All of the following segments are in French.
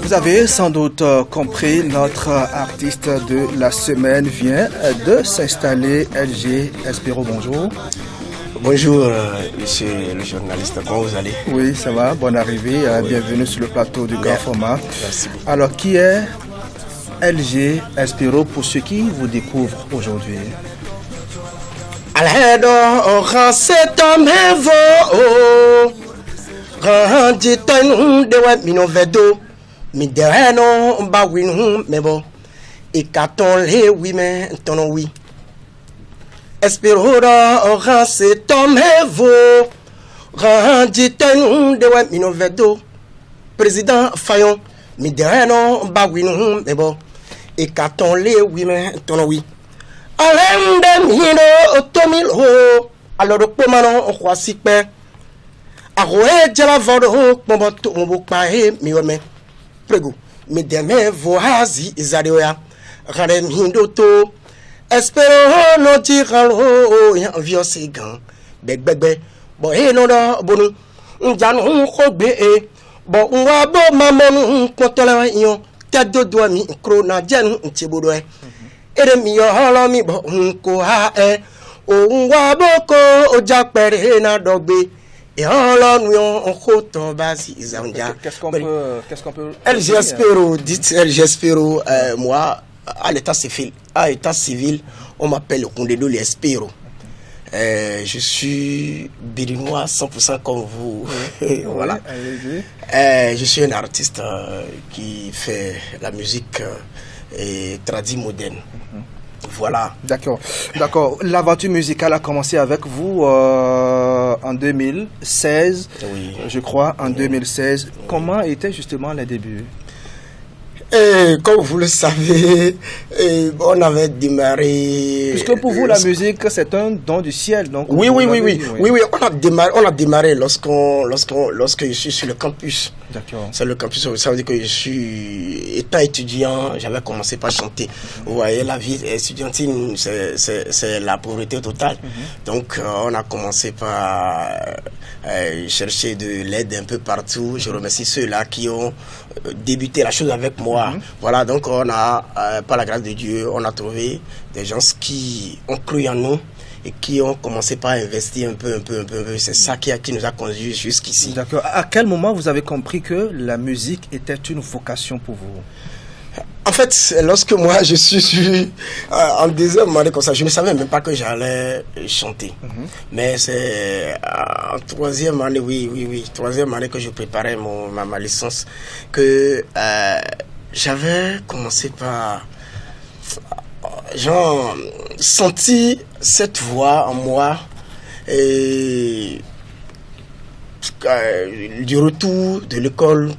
Vous avez sans doute compris, notre artiste de la semaine vient de s'installer. LG Espero, bonjour. Bonjour, monsieur le journaliste, comment vous allez? Oui, ça va, bonne arrivée, bienvenue sur le plateau du Grand Format. Merci beaucoup. Alors, qui est LG Espero pour ceux qui vous découvrent aujourd'hui? Alhedo, c'est un héros. Rendez-nous de web, minovedo. Mi dereno, bawin, mebo. Et carton les oui, mais ton oui. Espero, c'est un héros. Rendez-nous de web, minovedo. Président Fayon, mi dereno, bawin, mebo. Et carton les oui, mais ton oui. Alende mino otomilo alors pomano okwasipe aroe jala vodo pomboto mbukpae miweme prego mi deme voazi izadeoya rare mindo to espero no tiralo ya viosigan begbegbe bo eno do bonu njanu khogbe e bo nwa bo mamonu kotola yon tadodo mi krona janu ntibodo e Eremi holomi bo nko ha e o wa boko oja pere na dogbe et holonu yon khoto basi zanja. Qu'est-ce qu'on peut LG Espero, dites LG Espero, moi à l'état civil, on m'appelle Kondedo Espero. Je suis béninois 100% comme vous. Voilà. Je suis un artiste qui fait la musique et tradit moderne. Voilà. D'accord. L'aventure musicale a commencé avec vous en 2016, oui. Je crois, en 2016. Comment étaient justement les débuts? Comme vous le savez, on avait démarré. Puisque pour vous, la musique, c'est un don du ciel. Donc oui. On a démarré lorsque je suis sur le campus. D'accord. C'est le campus, ça veut dire que je suis étant étudiant, j'avais commencé par chanter. Vous voyez, la vie étudiantine, c'est la pauvreté totale. Donc, on a commencé par chercher de l'aide un peu partout. Je remercie ceux-là qui ont débuté la chose avec moi. Voilà, donc on a, par la grâce de Dieu, on a trouvé des gens qui ont cru en nous et qui ont commencé par investir un peu. C'est ça qui nous a conduit jusqu'ici. D'accord. À quel moment vous avez compris que la musique était une vocation pour vous? En fait, lorsque moi je suis en deuxième année comme ça, je ne savais même pas que j'allais chanter. Mais c'est en troisième année, troisième année que je préparais ma licence, que j'avais commencé par senti cette voix en moi et du retour de l'école.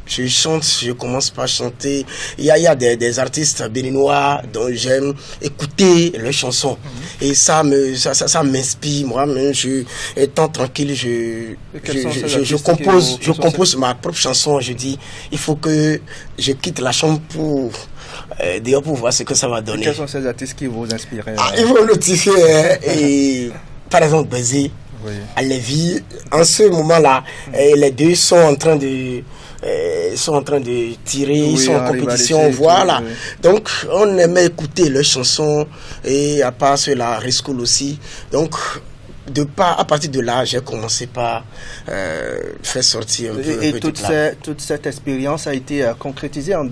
Je chante, je commence par chanter. Il y a des artistes béninois dont j'aime écouter leurs chansons. Et ça m'inspire. Moi-même, étant tranquille, je compose ma propre chanson. Je dis, il faut que je quitte la chambre pour voir ce que ça va donner. Quels sont ces artistes qui vous inspirent? Ils vont notifier. Et par exemple, Bézé, Alevi. En ce moment-là, les deux sont en train de tirer, ils sont en compétition, voilà. Donc, on aimait écouter leurs chansons et à part cela, Riscool aussi. Donc, à partir de là, j'ai commencé par faire sortir un peu. Et toute cette expérience a été concrétisée en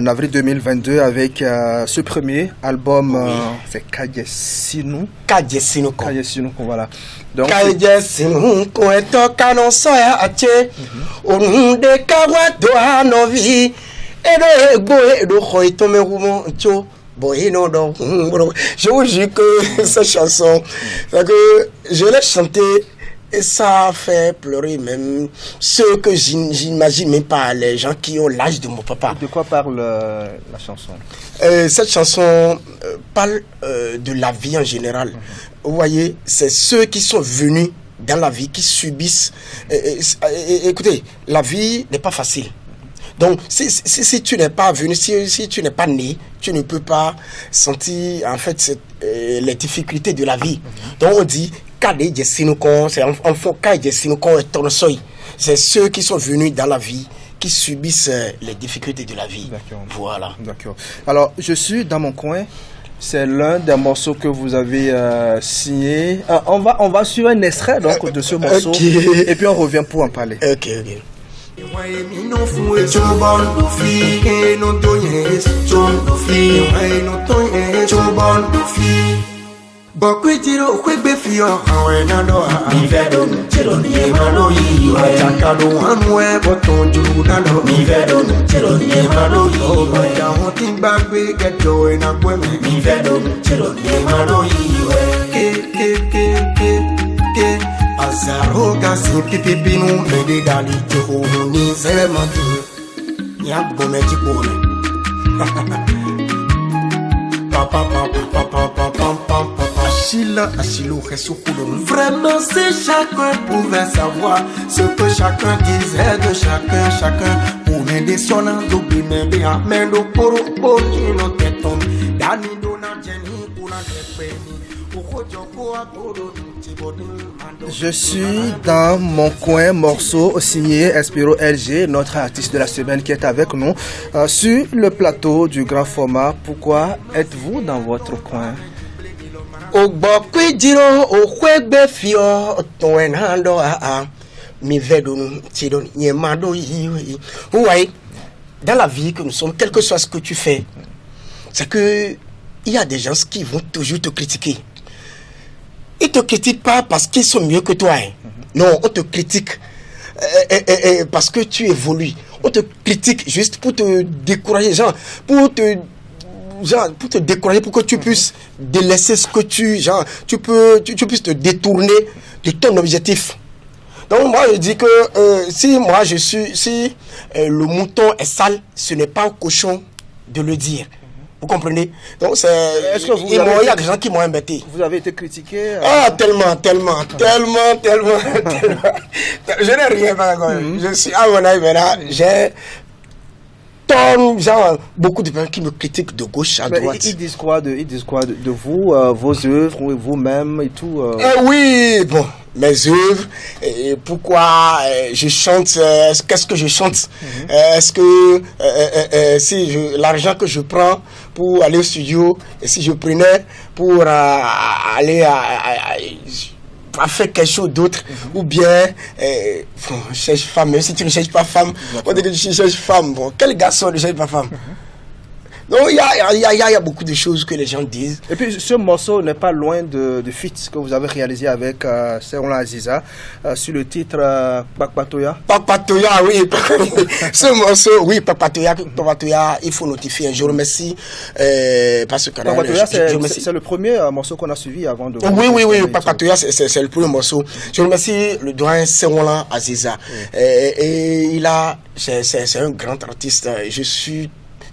avril 2022 avec ce premier album, c'est Kajesinu, voilà. Donc, Kajesinu, qu'on est au canon soya ache, on nous décaroit de Hanovi, et de Hoitome Roumon, je vous jure que cette chanson, c'est que je l'ai chantée et ça a fait pleurer même ceux que j'imagine même pas, les gens qui ont l'âge de mon papa. De quoi parle la chanson? Cette chanson parle de la vie en général. Vous voyez, c'est ceux qui sont venus dans la vie, qui subissent. Écoutez, la vie n'est pas facile. Donc, si tu n'es pas venu, si tu n'es pas né, tu ne peux pas sentir, en fait, les difficultés de la vie. Donc, on dit, c'est un fond, c'est ceux qui sont venus dans la vie, qui subissent les difficultés de la vie. D'accord. Voilà. D'accord. Alors, je suis dans mon coin. C'est l'un des morceaux que vous avez signé. On va suivre un extrait donc de ce morceau. Et puis on revient pour en parler. Ok. Bokwitiro kwebefio awenado mivedo chelo niemano yi atakado anwe botonju nado mivedo chelo niemano yi ya hotimba gbe gedo ina gweme mivedo chelo niemano yi ke azaroga simpipinu mede dali to ni sematu ya bometi kone Vraiment, si chacun pouvait savoir ce que chacun disait de chacun, chacun pouvait descendre d'oubli, mais bien, mais le poro, no teton, Dani dona Jenny, pour la Je suis dans mon coin, morceau signé Espiro LG, notre artiste de la semaine qui est avec nous sur le plateau du grand format. Pourquoi êtes-vous dans votre coin? Dans la vie que nous sommes, quel que soit ce que tu fais, c'est que il y a des gens qui vont toujours te critiquer. Ils te critiquent pas parce qu'ils sont mieux que toi. Hein. Non, on te critique parce que tu évolues. On te critique juste pour te décourager, pour te décourager, pour que tu puisses délaisser ce que tu puisses te détourner de ton objectif. Donc moi je dis que si le mouton est sale, ce n'est pas au cochon de le dire. Vous comprenez? Donc il y a des gens qui m'ont embêté. Vous avez été critiqué tellement. Je n'ai rien par exemple. Je suis à mon avis maintenant, j'ai beaucoup de gens qui me critiquent de gauche à droite. Ils disent quoi de vous, vos œuvres, vous-même et tout Oui, bon, mes œuvres, pourquoi je chante, qu'est-ce que je chante? Est-ce que l'argent que je prends pour aller au studio, et si je prenais pour aller à faire quelque chose d'autre, ou bien cherche femme, même si tu ne cherches pas femme, on dit que tu cherches femme, bon, quel garçon ne cherche pas femme? Donc il y a beaucoup de choses que les gens disent. Et puis ce morceau n'est pas loin de feat que vous avez réalisé avec Serola Aziza sur le titre Pakpatoya. Pakpatoya, oui. Ce morceau, oui, Pakpatoya, il faut notifier. Je remercie parce que Pakpatoya, c'est le premier morceau qu'on a suivi avant de. Oui, Pakpatoya, c'est le premier morceau. Je remercie le doyen Serola Aziza. Et c'est un grand artiste.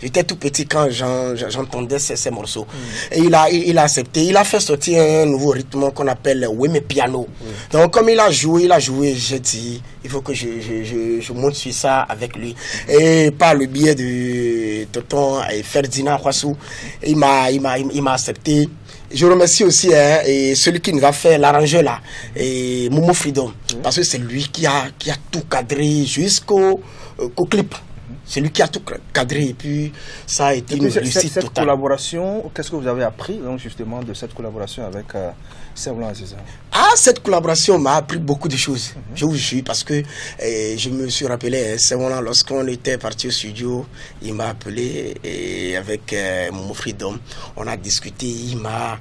J'étais tout petit quand j'entendais ces morceaux. Et il a accepté. Il a fait sortir un nouveau rythme qu'on appelle Weme Piano. Donc comme il a joué, j'ai dit, il faut que je monte sur ça avec lui. Et par le biais de Tonton et Ferdinand Kwassou, il m'a accepté. Je remercie aussi et celui qui nous a fait l'arrangeur là, et Momo Freedom, parce que c'est lui qui a tout cadré jusqu'au clip. C'est lui qui a tout cadré et puis ça a été une réussite totale. Cette collaboration, qu'est-ce que vous avez appris donc justement de cette collaboration avec Serola Aziza? Cette collaboration m'a appris beaucoup de choses. Je vous jure, parce que je me suis rappelé, Serola, lorsqu'on était parti au studio, il m'a appelé et avec Momo Freedom, on a discuté, il m'a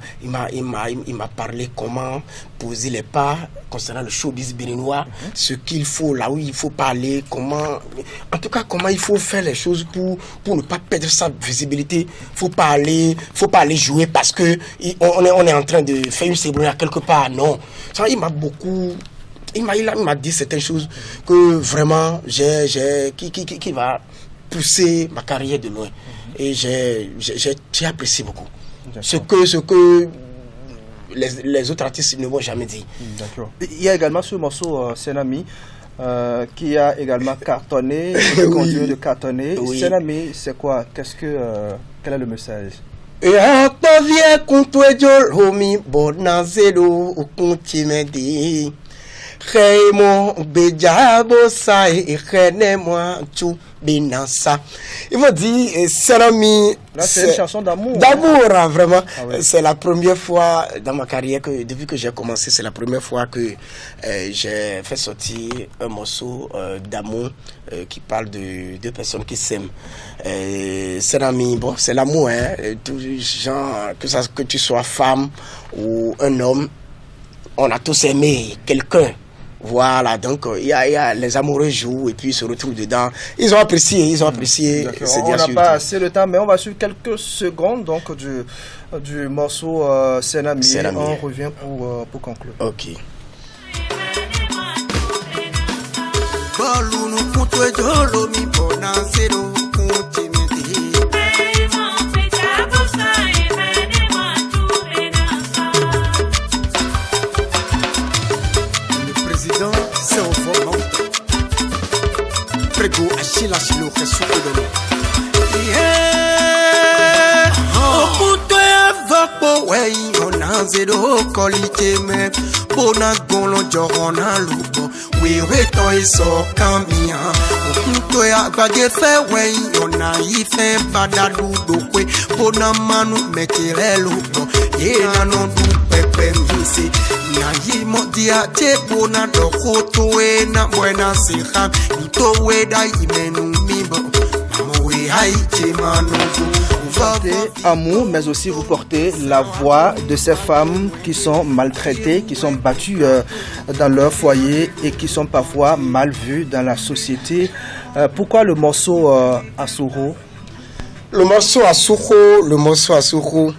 parlé comment poser les pas concernant le showbiz béninois, ce qu'il faut, là où il faut parler, comment il faut faire les choses pour ne pas perdre sa visibilité. Faut pas aller jouer parce que on est en train de faire une cérémonie à quelque part. Non, ça, il m'a dit certaines choses que vraiment qui va pousser ma carrière de loin. Et j'ai apprécié beaucoup. Ce que les autres artistes ne m'ont jamais dit. D'accord. Il y a également ce morceau Senami qui a également cartonné, qui continue de cartonner. Senami, c'est quoi? Quel est le message? Rémo Bejabo sa et moi tout binansa. Il faut dire Serami. Là c'est une chanson d'amour. D'amour hein, vraiment. Ah ouais. C'est la première fois dans ma carrière que depuis que j'ai commencé, c'est la première fois que j'ai fait sortir un morceau d'amour qui parle de deux personnes qui s'aiment. Serami, bon, c'est l'amour hein, tout genre que tu sois femme ou un homme, on a tous aimé quelqu'un. Voilà, donc il y a les amoureux jouent et puis ils se retrouvent dedans. Ils ont apprécié. On n'a pas assez de temps, mais on va suivre quelques secondes donc du morceau Senami. On revient pour conclure. Ok. C'est au fond Prego Achille Achille que soupe Opunto vapo wey ona zero qualité me bona golo jorona lupo we to iso kamia opunto ya bade fe wey ona ife badadu dokwe bona manu metire lupo ye na no du pepe misi na yi modia te bona do kotoe na buena siham to we da imenu mimbo we hai te manu. Amour, mais aussi vous portez la voix de ces femmes qui sont maltraitées, qui sont battues dans leur foyer et qui sont parfois mal vues dans la société. Pourquoi le morceau Asuro? Le morceau Asuro.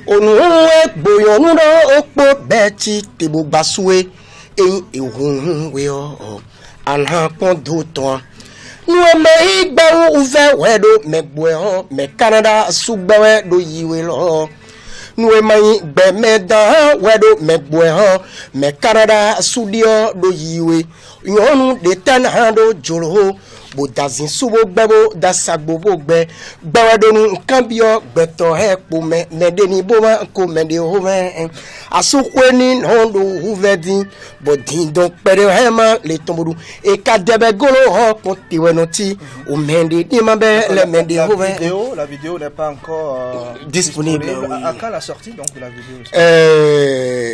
Onoué boyonuno okpo beti tebo basue e ohun we o anha pon do ton. Nous me ouvert wedo me boeho me Canada sugbawe do yiwe lo. Nous me meda wedo me boeho me Canada sudio do yiwe. Yonu de tanhando jolo bodazin subo gbebo dasagbo bogbe gbawedo nu kambio gbeto he po me deni boma ko me de home asukweni hondo uvedi bodin donc pere hema le tombodu e kadebe golo ho pontiwenoti o mende di mabe le mende home. La vidéo n'est pas encore disponible. Oui. À quand la sortie donc de la vidéo?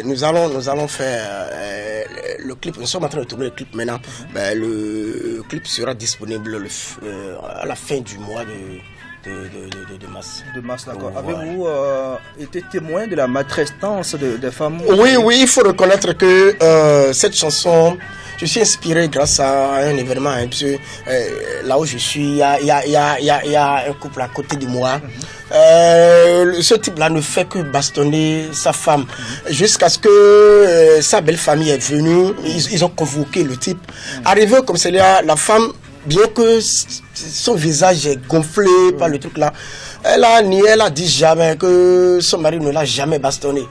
Nous allons faire le clip. Nous sommes en train de tourner le clip maintenant. Le clip sera disponible à la fin du mois de mars. De mars, d'accord. Avez-vous été témoin de la maltraitance des femmes? Oui, il faut reconnaître que cette chanson, je suis inspiré grâce à un événement. Hein, parce que, là où je suis, il y a un couple à côté de moi. Ce type-là ne fait que bastonner sa femme jusqu'à ce que sa belle famille est venue. Ils ont convoqué le type. Arrivé comme c'est là, la femme, bien que son visage est gonflé par le truc là, elle a dit jamais que son mari ne l'a jamais bastonné.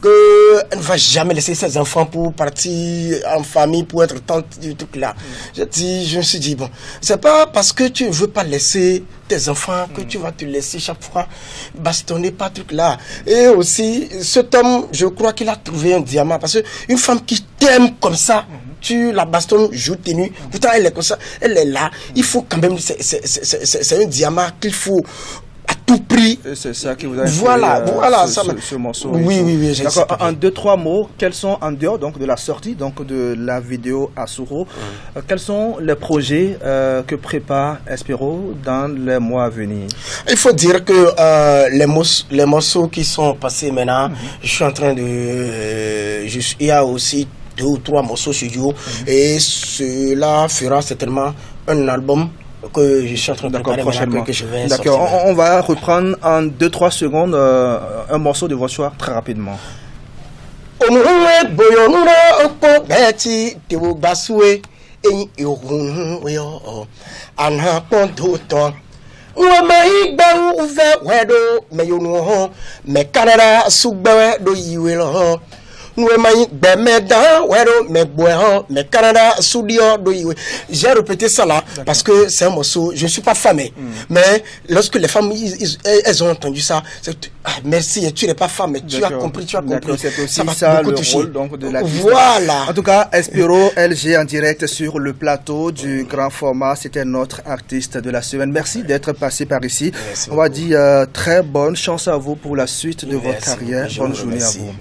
qu'elle ne va jamais laisser ses enfants pour partir en famille, pour être tante du truc là. Je me suis dit, bon, c'est pas parce que tu ne veux pas laisser tes enfants que tu vas te laisser chaque fois bastonner par truc là. Et aussi, cet homme, je crois qu'il a trouvé un diamant, parce qu'une femme qui t'aime comme ça, tu la bastonnes jour et nuit, pourtant elle est comme ça, elle est là, il faut quand même, c'est un diamant qu'il faut à tout prix. C'est ça qui vous a voilà, ce morceau. Oui. D'accord. En 2-3 mots, quels sont, en dehors donc de la sortie donc de la vidéo Asuro, quels sont les projets que prépare Espero dans les mois à venir? Il faut dire que les morceaux qui sont passés maintenant, je suis en train de, il y a aussi 2 ou 3 morceaux studio et cela fera certainement un album que je suis en train de préparer prochainement, que je vais sortir. D'accord, on va reprendre en 2-3 secondes un morceau de votre choix très rapidement. nous mais Canada studio. J'ai répété ça là parce que c'est un morceau. Je ne suis pas famé, mais lorsque les femmes elles ont entendu ça, merci, tu n'es pas femme, mais tu as compris, tu as compris. C'est aussi ça le rôle donc de la. Voilà. En tout cas, Espiro LG en direct sur le plateau du grand format. C'était notre artiste de la semaine. Merci d'être passé par ici. On va dire très bonne chance à vous pour la suite de votre carrière. Bonne journée à vous.